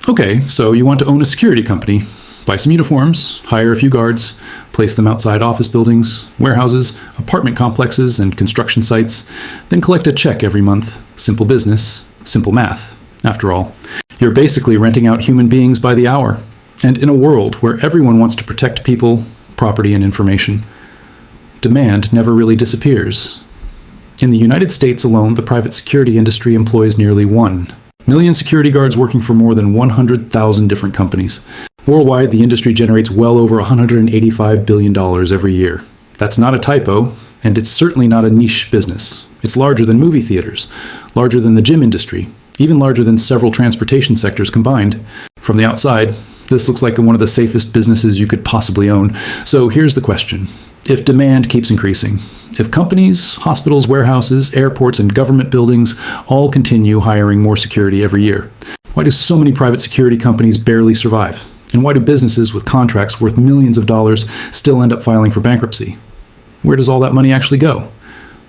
Okay, so you want to own a security company. Buy some uniforms, hire a few guards, place them outside office buildings, warehouses, apartment complexes, and construction sites, then collect a check every month. Simple business, simple math. After all, you're basically renting out human beings by the hour. And in a world where everyone wants to protect people, property, and information, demand never really disappears. In the United States alone, the private security industry employs nearly 1 million security guards working for more than 100,000 different companies. Worldwide, the industry generates well over $185 billion every year. That's not a typo, and it's certainly not a niche business. It's larger than movie theaters, larger than the gym industry, even larger than several transportation sectors combined. From the outside, this looks like one of the safest businesses you could possibly own. So here's the question. If demand keeps increasing, if companies, hospitals, warehouses, airports, and government buildings all continue hiring more security every year, why do so many private security companies barely survive? And why do businesses with contracts worth millions of dollars still end up filing for bankruptcy? Where does all that money actually go?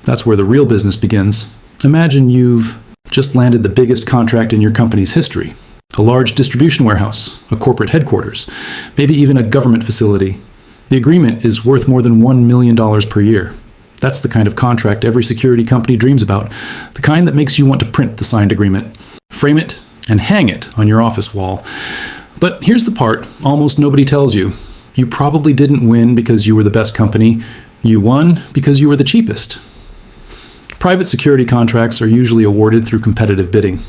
That's where the real business begins. Imagine you've just landed the biggest contract in your company's history. A large distribution warehouse, a corporate headquarters, maybe even a government facility. The agreement is worth more than $1 million per year. That's the kind of contract every security company dreams about, the kind that makes you want to print the signed agreement, frame it, and hang it on your office wall. But here's the part almost nobody tells you. You probably didn't win because you were the best company. You won because you were the cheapest. Private security contracts are usually awarded through competitive bidding.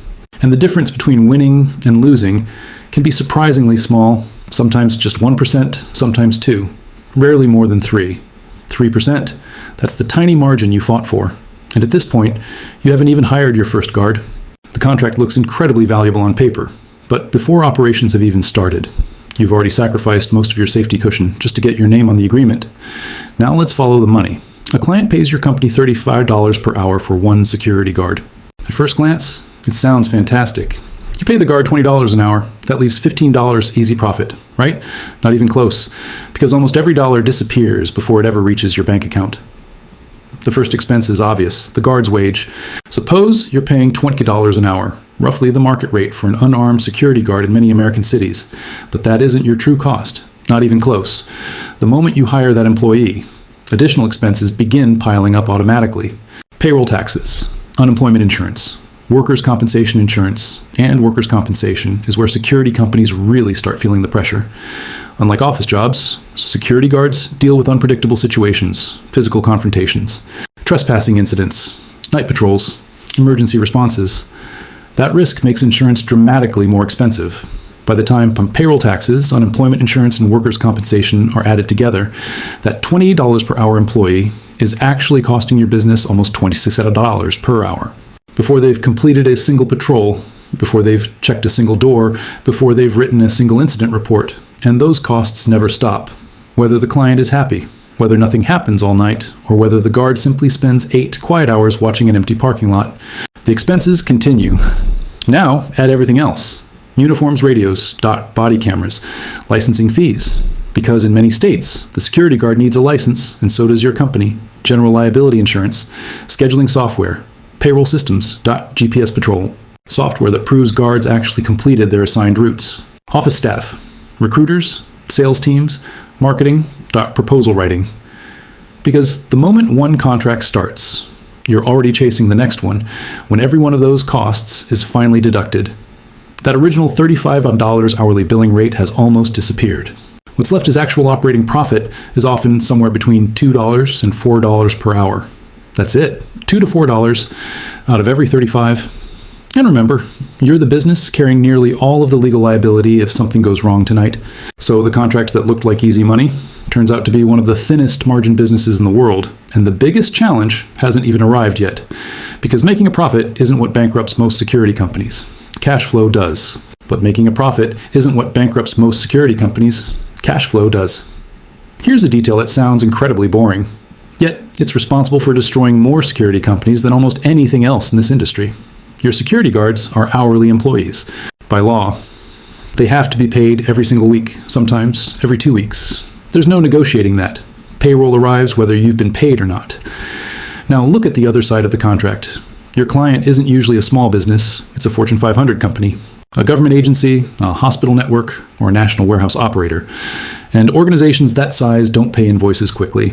And the difference between winning and losing can be surprisingly small, sometimes just 1%, sometimes 2%, rarely more than 3%. 3%, that's the tiny margin you fought for. And at this point, you haven't even hired your first guard. The contract looks incredibly valuable on paper, but before operations have even started, you've already sacrificed most of your safety cushion just to get your name on the agreement. Now let's follow the money. A client pays your company $35 per hour for 1 security guard. At first glance, it sounds fantastic. You pay the guard $20 an hour. That leaves $15 easy profit, right? Not even close, because almost every dollar disappears before it ever reaches your bank account. The first expense is obvious, the guard's wage. Suppose you're paying $20 an hour, roughly the market rate for an unarmed security guard in many American cities. But that isn't your true cost, not even close. The moment you hire that employee, additional expenses begin piling up automatically. Payroll taxes, unemployment insurance, workers' compensation insurance, and workers' compensation is where security companies really start feeling the pressure. Unlike office jobs, security guards deal with unpredictable situations, physical confrontations, trespassing incidents, night patrols, emergency responses. That risk makes insurance dramatically more expensive. By the time payroll taxes, unemployment insurance, and workers' compensation are added together, that $28 per hour employee is actually costing your business almost $26 per hour. Before they've completed a single patrol, before they've checked a single door, before they've written a single incident report. And those costs never stop. Whether the client is happy, whether nothing happens all night, or whether the guard simply spends 8 quiet hours watching an empty parking lot, the expenses continue. Now, add everything else. Uniforms, radios, body cameras, licensing fees. Because in many states, the security guard needs a license, and so does your company. General liability insurance, scheduling software, payroll systems, GPS patrol, software that proves guards actually completed their assigned routes, office staff, recruiters, sales teams, marketing, proposal writing. Because the moment one contract starts, you're already chasing the next one when every one of those costs is finally deducted. That original $35 hourly billing rate has almost disappeared. What's left as actual operating profit is often somewhere between $2 and $4 per hour. That's it, $2 to $4 out of every 35. And remember, you're the business carrying nearly all of the legal liability if something goes wrong tonight. So the contract that looked like easy money turns out to be one of the thinnest margin businesses in the world. And the biggest challenge hasn't even arrived yet. Because making a profit isn't what bankrupts most security companies. Cash flow does. But making a profit isn't what bankrupts most security companies. Cash flow does. Here's a detail that sounds incredibly boring. Yet, it's responsible for destroying more security companies than almost anything else in this industry. Your security guards are hourly employees. By law, they have to be paid every single week, sometimes every 2 weeks. There's no negotiating that. Payroll arrives whether you've been paid or not. Now look at the other side of the contract. Your client isn't usually a small business, it's a Fortune 500 company. a government agency, a hospital network, or a national warehouse operator. And organizations that size don't pay invoices quickly.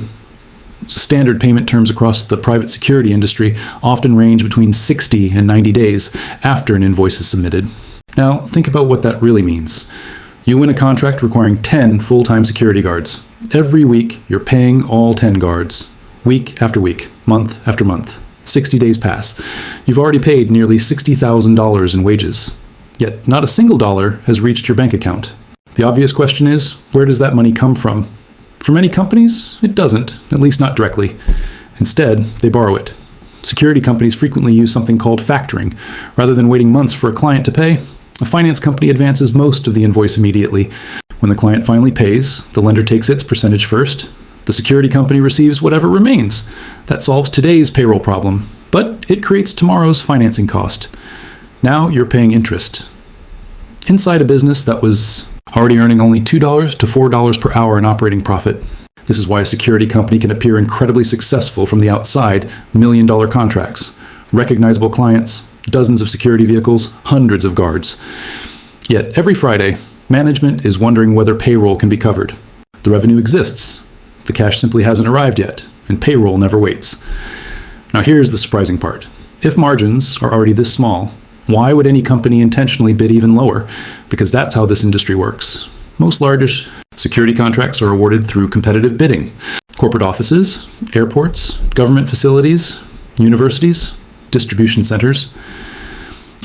Standard payment terms across the private security industry often range between 60 and 90 days after an invoice is submitted. Now, think about what that really means. You win a contract requiring 10 full-time security guards. Every week, you're paying all 10 guards. Week after week, month after month. 60 days pass. You've already paid nearly $60,000 in wages. Yet, not a single dollar has reached your bank account. The obvious question is, where does that money come from? For many companies, it doesn't, at least not directly. Instead, they borrow it. Security companies frequently use something called factoring. Rather than waiting months for a client to pay, a finance company advances most of the invoice immediately. When the client finally pays, the lender takes its percentage first. The security company receives whatever remains. That solves today's payroll problem, but it creates tomorrow's financing cost. Now you're paying interest. Inside a business that was already earning only $2 to $4 per hour in operating profit. This is why a security company can appear incredibly successful from the outside, million-dollar contracts, recognizable clients, dozens of security vehicles, hundreds of guards. Yet every Friday, management is wondering whether payroll can be covered. The revenue exists. The cash simply hasn't arrived yet, and payroll never waits. Now here's the surprising part. If margins are already this small, why would any company intentionally bid even lower? Because that's how this industry works. Most large security contracts are awarded through competitive bidding. Corporate offices, airports, government facilities, universities, distribution centers.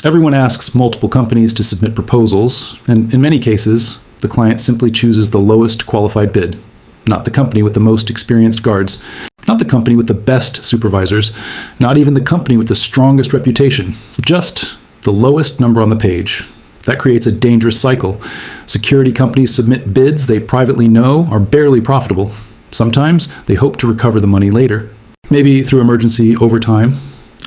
Everyone asks multiple companies to submit proposals, and in many cases, the client simply chooses the lowest qualified bid. Not the company with the most experienced guards, not the company with the best supervisors, not even the company with the strongest reputation, just the lowest number on the page. That creates a dangerous cycle. Security companies submit bids they privately know are barely profitable. Sometimes they hope to recover the money later, maybe through emergency overtime,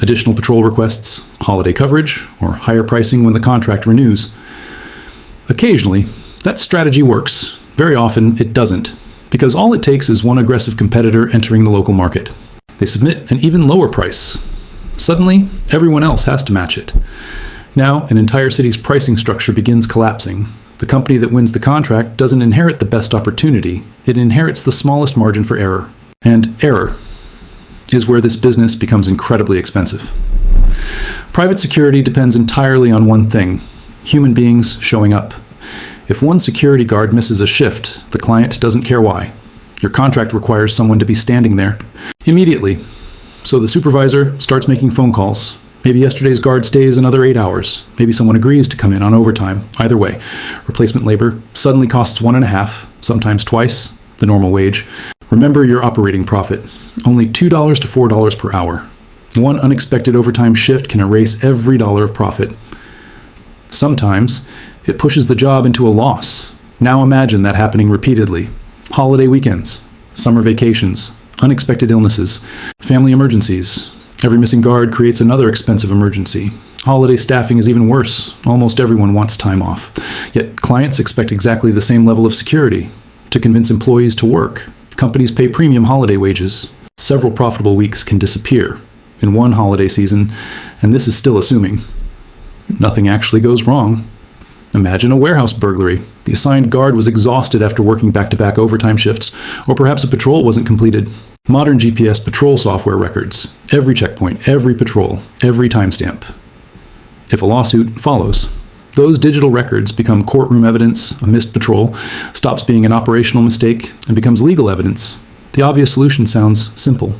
additional patrol requests, holiday coverage, or higher pricing when the contract renews. Occasionally, that strategy works. Very often, it doesn't, because all it takes is one aggressive competitor entering the local market. They submit an even lower price. Suddenly, everyone else has to match it. Now, an entire city's pricing structure begins collapsing. The company that wins the contract doesn't inherit the best opportunity. It inherits the smallest margin for error. And error is where this business becomes incredibly expensive. Private security depends entirely on one thing: human beings showing up. If one security guard misses a shift, the client doesn't care why. Your contract requires someone to be standing there immediately. So the supervisor starts making phone calls. Maybe yesterday's guard stays another 8 hours. Maybe someone agrees to come in on overtime. Either way, replacement labor suddenly costs 1.5, sometimes twice, the normal wage. Remember your operating profit, only $2 to $4 per hour. One unexpected overtime shift can erase every dollar of profit. Sometimes, it pushes the job into a loss. Now imagine that happening repeatedly. Holiday weekends, summer vacations, unexpected illnesses, family emergencies. Every missing guard creates another expensive emergency. Holiday staffing is even worse. Almost everyone wants time off. Yet clients expect exactly the same level of security. To convince employees to work, companies pay premium holiday wages. Several profitable weeks can disappear in one holiday season, and this is still assuming nothing actually goes wrong. Imagine a warehouse burglary. The assigned guard was exhausted after working back-to-back overtime shifts, or perhaps a patrol wasn't completed. Modern GPS patrol software records every checkpoint, every patrol, every timestamp. If a lawsuit follows, those digital records become courtroom evidence. A missed patrol stops being an operational mistake and becomes legal evidence. The obvious solution sounds simple.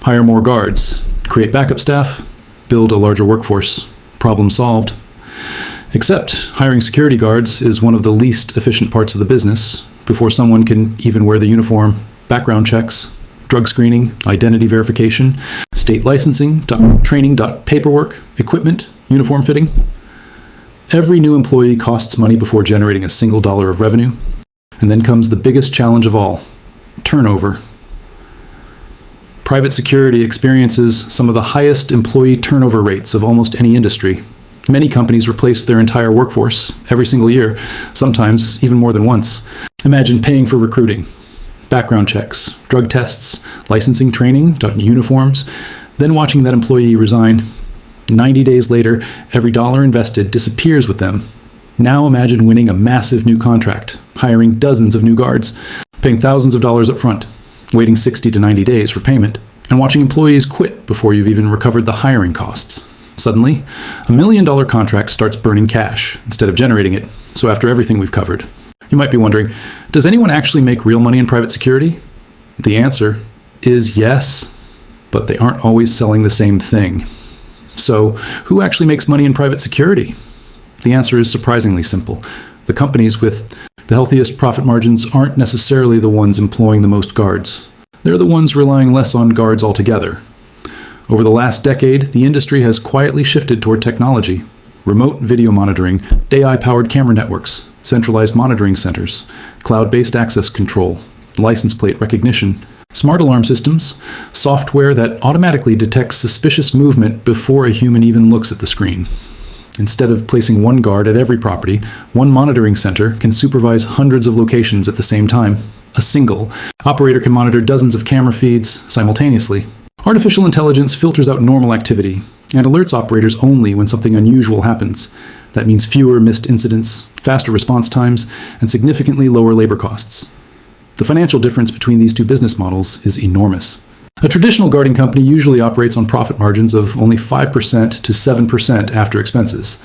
Hire more guards, create backup staff, build a larger workforce. Problem solved. Except hiring security guards is one of the least efficient parts of the business. Before someone can even wear the uniform, background checks, drug screening, identity verification, state licensing, training, paperwork, equipment, uniform fitting. Every new employee costs money before generating a single dollar of revenue. And then comes the biggest challenge of all: turnover. Private security experiences some of the highest employee turnover rates of almost any industry. Many companies replace their entire workforce every single year, sometimes even more than once. Imagine paying for recruiting, background checks, drug tests, licensing, training, uniforms, then watching that employee resign. 90 days later, every dollar invested disappears with them. Now imagine winning a massive new contract, hiring dozens of new guards, paying thousands of dollars up front, waiting 60 to 90 days for payment, and watching employees quit before you've even recovered the hiring costs. Suddenly, $1 million contract starts burning cash instead of generating it, so after everything we've covered. You might be wondering, does anyone actually make real money in private security? The answer is yes, but they aren't always selling the same thing. So, who actually makes money in private security? The answer is surprisingly simple. The companies with the healthiest profit margins aren't necessarily the ones employing the most guards. They're the ones relying less on guards altogether. Over the last decade, the industry has quietly shifted toward technology. Remote video monitoring, AI-powered camera networks, centralized monitoring centers, cloud-based access control, license plate recognition, smart alarm systems, software that automatically detects suspicious movement before a human even looks at the screen. Instead of placing one guard at every property, one monitoring center can supervise hundreds of locations at the same time. A single operator can monitor dozens of camera feeds simultaneously. Artificial intelligence filters out normal activity and alerts operators only when something unusual happens. That means fewer missed incidents, faster response times, and significantly lower labor costs. The financial difference between these two business models is enormous. A traditional guarding company usually operates on profit margins of only 5% to 7% after expenses.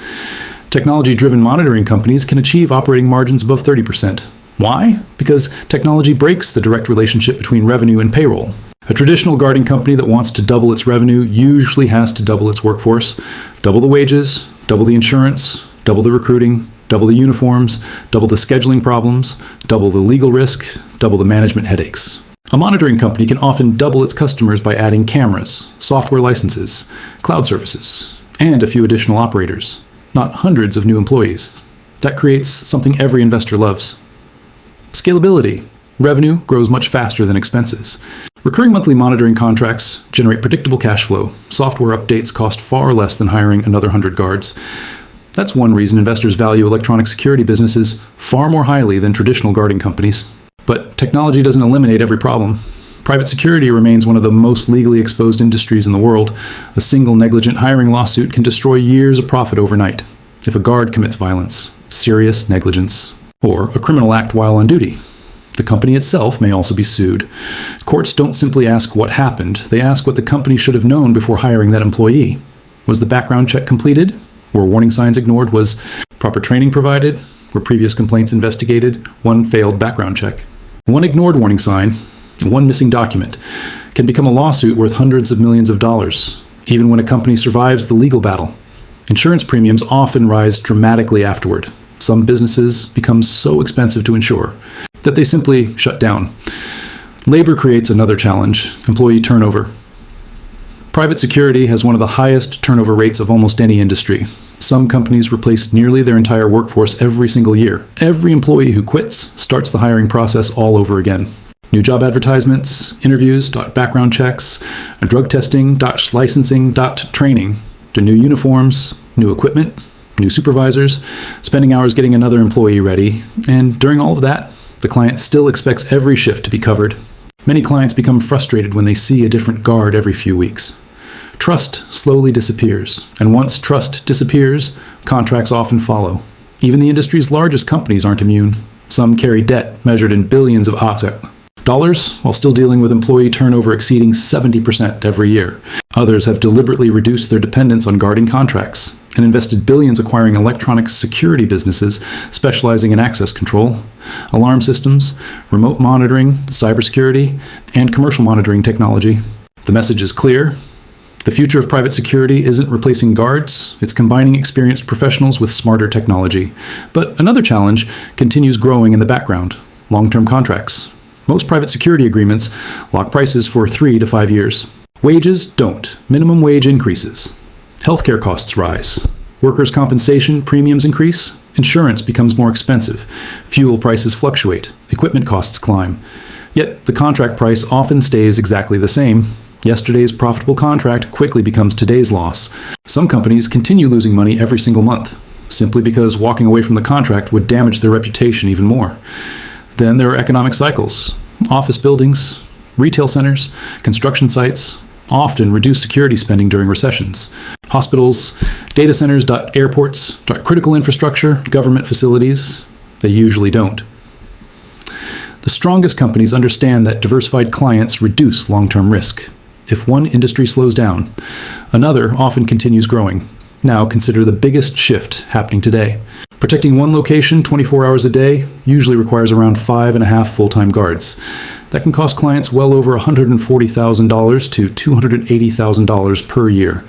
Technology-driven monitoring companies can achieve operating margins above 30%. Why? Because technology breaks the direct relationship between revenue and payroll. A traditional guarding company that wants to double its revenue usually has to double its workforce, double the wages, double the insurance, double the recruiting, double the uniforms, double the scheduling problems, double the legal risk, double the management headaches. A monitoring company can often double its customers by adding cameras, software licenses, cloud services, and a few additional operators, not hundreds of new employees. That creates something every investor loves. Scalability. Revenue grows much faster than expenses. Recurring monthly monitoring contracts generate predictable cash flow. Software updates cost far less than hiring another 100 guards. That's one reason investors value electronic security businesses far more highly than traditional guarding companies. But technology doesn't eliminate every problem. Private security remains one of the most legally exposed industries in the world. A single negligent hiring lawsuit can destroy years of profit overnight. If a guard commits violence, serious negligence, or a criminal act while on duty, the company itself may also be sued. Courts don't simply ask what happened, they ask what the company should have known before hiring that employee. Was the background check completed? Were warning signs ignored? Was proper training provided? Were previous complaints investigated? One failed background check. One ignored warning sign, one missing document, can become a lawsuit worth hundreds of millions of dollars, even when a company survives the legal battle. Insurance premiums often rise dramatically afterward. Some businesses become so expensive to insure that they simply shut down. Labor creates another challenge: employee turnover. Private security has one of the highest turnover rates of almost any industry. Some companies replace nearly their entire workforce every single year. Every employee who quits starts the hiring process all over again. New job advertisements, interviews, background checks, drug testing, licensing, training, to new uniforms, new equipment, new supervisors, spending hours getting another employee ready, and during all of that, the client still expects every shift to be covered. Many clients become frustrated when they see a different guard every few weeks. Trust slowly disappears, and once trust disappears, contracts often follow. Even the industry's largest companies aren't immune. Some carry debt measured in billions of dollars while still dealing with employee turnover exceeding 70% every year. Others have deliberately reduced their dependence on guarding contracts and invested billions acquiring electronic security businesses specializing in access control, alarm systems, remote monitoring, cybersecurity, and commercial monitoring technology. The message is clear. The future of private security isn't replacing guards, it's combining experienced professionals with smarter technology. But another challenge continues growing in the background: long-term contracts. Most private security agreements lock prices for 3 to 5 years. Wages don't. Minimum wage increases. Healthcare costs rise. Workers' compensation premiums increase. Insurance becomes more expensive. Fuel prices fluctuate. Equipment costs climb. Yet the contract price often stays exactly the same. Yesterday's profitable contract quickly becomes today's loss. Some companies continue losing money every single month, simply because walking away from the contract would damage their reputation even more. Then there are economic cycles. Office buildings, retail centers, construction sites, often reduce security spending during recessions. Hospitals, data centers, airports, critical infrastructure, government facilities, they usually don't. The strongest companies understand that diversified clients reduce long-term risk. If one industry slows down, another often continues growing. Now consider the biggest shift happening today. Protecting one location 24 hours a day usually requires around 5.5 full-time guards. That can cost clients well over $140,000 to $280,000 per year.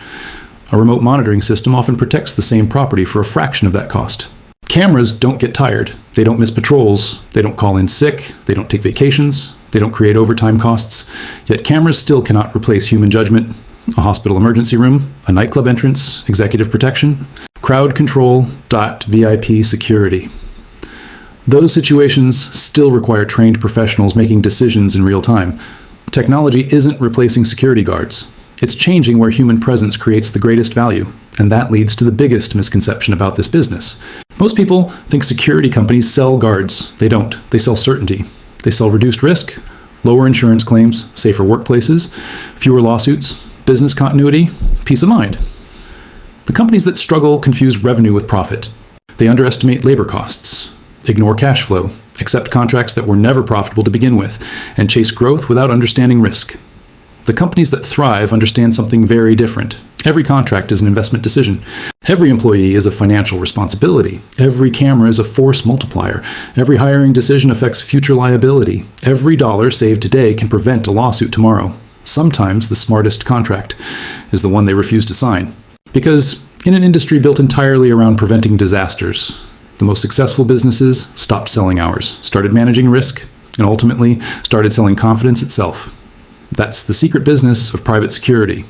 A remote monitoring system often protects the same property for a fraction of that cost. Cameras don't get tired. They don't miss patrols. They don't call in sick. They don't take vacations. They don't create overtime costs. Yet cameras still cannot replace human judgment, a hospital emergency room, a nightclub entrance, executive protection, crowd control, VIP security. Those situations still require trained professionals making decisions in real time. Technology isn't replacing security guards. It's changing where human presence creates the greatest value, and that leads to the biggest misconception about this business. Most people think security companies sell guards. They don't. They sell certainty. They sell reduced risk, lower insurance claims, safer workplaces, fewer lawsuits, business continuity, peace of mind. The companies that struggle confuse revenue with profit. They underestimate labor costs, ignore cash flow, accept contracts that were never profitable to begin with, and chase growth without understanding risk. The companies that thrive understand something very different. Every contract is an investment decision. Every employee is a financial responsibility. Every camera is a force multiplier. Every hiring decision affects future liability. Every dollar saved today can prevent a lawsuit tomorrow. Sometimes the smartest contract is the one they refuse to sign. Because in an industry built entirely around preventing disasters, the most successful businesses stopped selling hours, started managing risk, and ultimately started selling confidence itself. That's the secret business of private security.